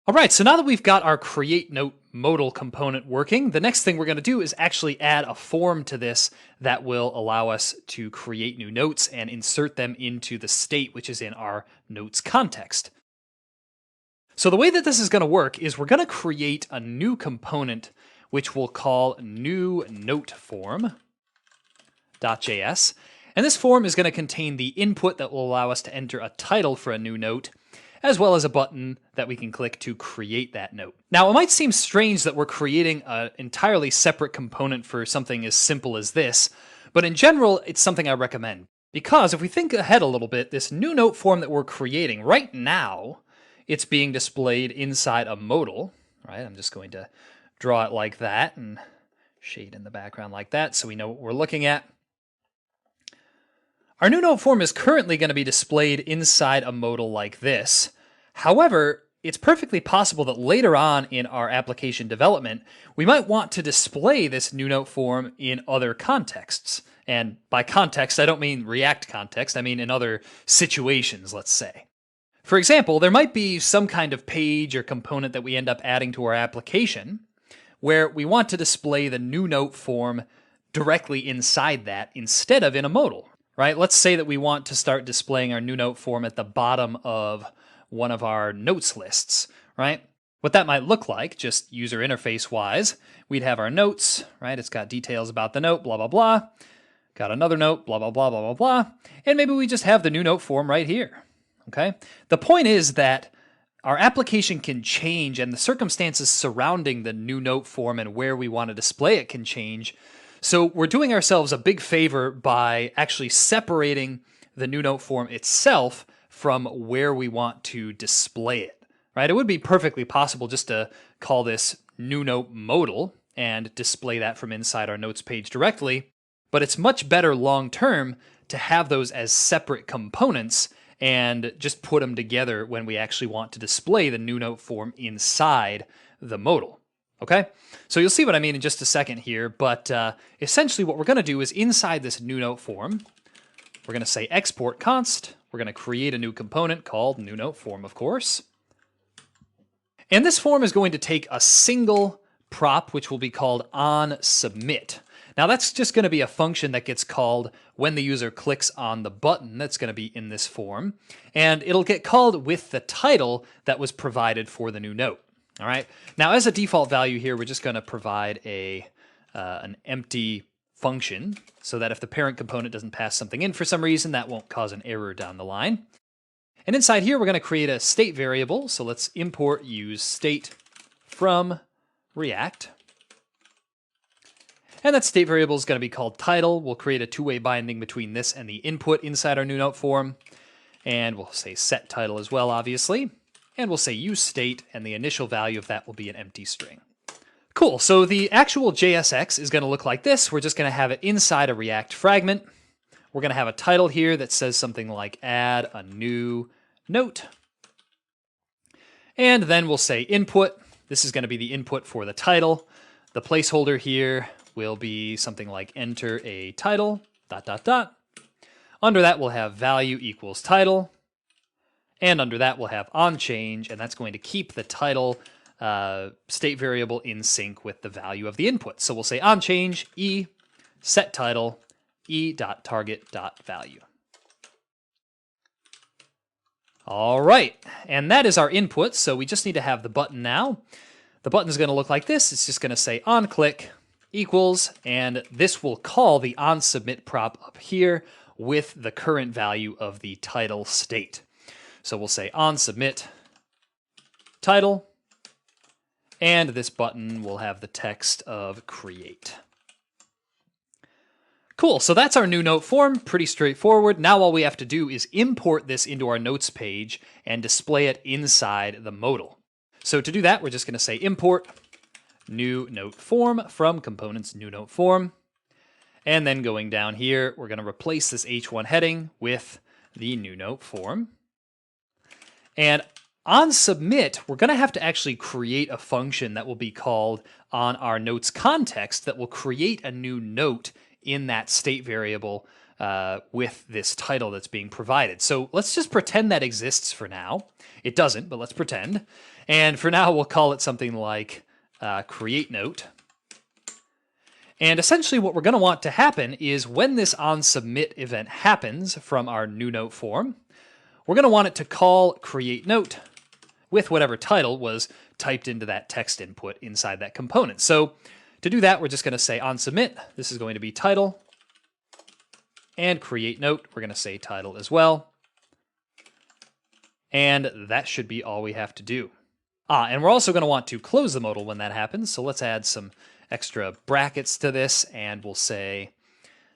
All right, so now that we've got our create note modal component working, the next thing we're going to do is actually add a form to this that will allow us to create new notes and insert them into the state which is in our notes context. So the way that this is going to work is we're going to create a new component which we'll call new note form.js. And this form is going to contain the input that will allow us to enter a title for a new note, as well as a button that we can click to create that note. Now, it might seem strange that we're creating an entirely separate component for something as simple as this, but in general, it's something I recommend. Because if we think ahead a little bit, this new note form that we're creating right now, it's being displayed inside a modal, right? I'm just going to draw it like that and shade in the background like that so we know what we're looking at. Our new note form is currently going to be displayed inside a modal like this. However, it's perfectly possible that later on in our application development, we might want to display this new note form in other contexts. And by context, I don't mean React context, I mean in other situations, let's say. For example, there might be some kind of page or component that we end up adding to our application where we want to display the new note form directly inside that instead of in a modal. Right? Let's say that we want to start displaying our new note form at the bottom of one of our notes lists, right? What that might look like, just user interface wise, we'd have our notes, right? It's got details about the note, blah, blah, blah. Got another note, blah, blah, blah, blah, blah, blah. And maybe we just have the new note form right here, okay? The point is that our application can change and the circumstances surrounding the new note form and where we want to display it can change. So we're doing ourselves a big favor by actually separating the new note form itself from where we want to display it, right? It would be perfectly possible just to call this new note modal and display that from inside our notes page directly, but it's much better long term to have those as separate components and just put them together when we actually want to display the new note form inside the modal. Okay, so you'll see what I mean in just a second here, but essentially what we're going to do is inside this new note form, we're going to say export const, we're going to create a new component called new note form, of course. And this form is going to take a single prop, which will be called onSubmit. Now that's just going to be a function that gets called when the user clicks on the button that's going to be in this form, and it'll get called with the title that was provided for the new note. All right. Now, as a default value here, we're just going to provide an empty function so that if the parent component doesn't pass something in for some reason, that won't cause an error down the line. And inside here, we're going to create a state variable. So let's import use state from React. And that state variable is going to be called title. We'll create a two-way binding between this and the input inside our new note form. And we'll say set title as well, obviously. And we'll say use state, and the initial value of that will be an empty string. Cool, so the actual JSX is going to look like this. We're just going to have it inside a React fragment. We're going to have a title here that says something like add a new note. And then we'll say input. This is going to be the input for the title. The placeholder here will be something like enter a title, ... Under that, we'll have value equals title. And under that, we'll have onChange, and that's going to keep the title state variable in sync with the value of the input. So we'll say onChange e set title e.target.value. All right, and that is our input, so we just need to have the button now. The button is going to look like this. It's just going to say onClick equals, and this will call the onSubmit prop up here with the current value of the title state. So we'll say onSubmit title, and this button will have the text of create. Cool, so that's our new note form, pretty straightforward. Now all we have to do is import this into our notes page and display it inside the modal. So to do that, we're just going to say import new note form from components new note form. And then going down here, we're going to replace this h1 heading with the new note form. And on submit, we're going to have to actually create a function that will be called on our notes context that will create a new note in that state variable with this title that's being provided. So let's just pretend that exists for now. It doesn't, but let's pretend. And for now, we'll call it something like create note. And essentially what we're going to want to happen is when this onSubmit event happens from our new note form, we're going to want it to call create note with whatever title was typed into that text input inside that component. So to do that, we're just going to say onSubmit. This is going to be title. And create note, we're going to say title as well. And that should be all we have to do. And we're also going to want to close the modal when that happens. So let's add some extra brackets to this, and we'll say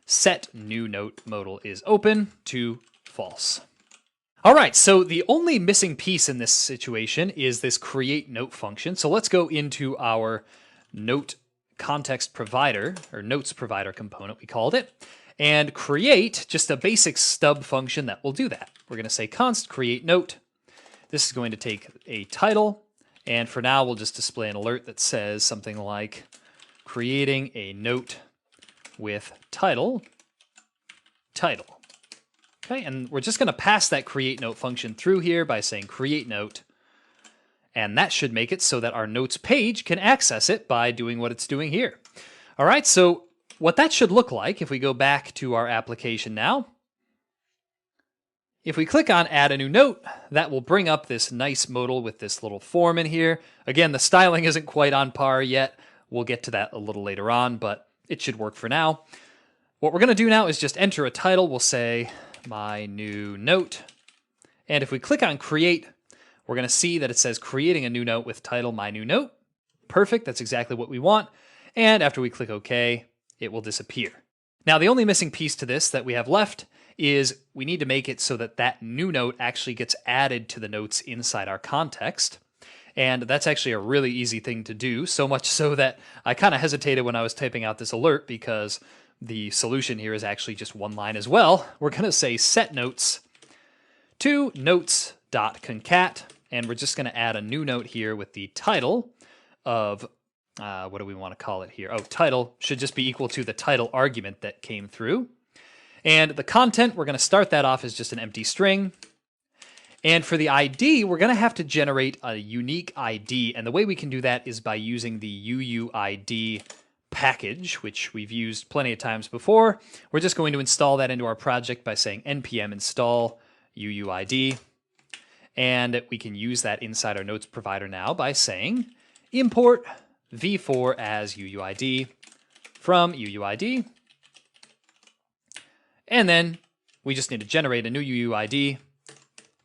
set new note modal is open to false. All right, so the only missing piece in this situation is this create note function. So let's go into our note context provider, or notes provider component, we called it, and create just a basic stub function that will do that. We're going to say const create note. This is going to take a title, and for now we'll just display an alert that says something like creating a note with title. Okay, and we're just going to pass that create note function through here by saying create note, and that should make it so that our notes page can access it by doing what it's doing here. All right, so what that should look like, if we go back to our application now, if we click on add a new note, that will bring up this nice modal with this little form in here. Again, the styling isn't quite on par yet. We'll get to that a little later on, but it should work for now. What we're going to do now is just enter a title. We'll say my new note. And if we click on create, we're going to see that it says creating a new note with title my new note. Perfect. That's exactly what we want. And after we click OK, it will disappear. Now, the only missing piece to this that we have left is we need to make it so that that new note actually gets added to the notes inside our context. And that's actually a really easy thing to do, so much so that I kind of hesitated when I was typing out this alert because the solution here is actually just one line as well. We're going to say set notes to notes.concat, and we're just going to add a new note here with the title of, what do we want to call it here? Oh, title should just be equal to the title argument that came through. And the content, we're going to start that off as just an empty string. And for the ID, we're going to have to generate a unique ID. And the way we can do that is by using the UUID package, which we've used plenty of times before. We're just going to install that into our project by saying npm install UUID. And we can use that inside our notes provider now by saying import v4 as UUID from UUID. And then we just need to generate a new UUID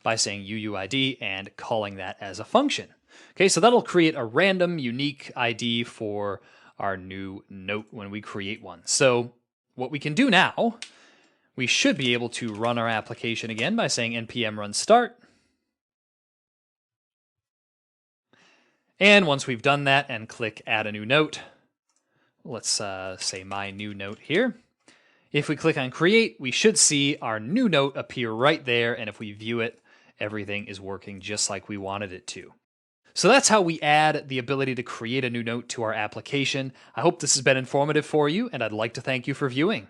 by saying UUID and calling that as a function. Okay, so that'll create a random unique ID for our new note when we create one. So what we can do now, we should be able to run our application again by saying npm run start. And once we've done that and click add a new note, let's say my new note here. If we click on create, we should see our new note appear right there. And if we view it, everything is working just like we wanted it to. So that's how we add the ability to create a new note to our application. I hope this has been informative for you, and I'd like to thank you for viewing.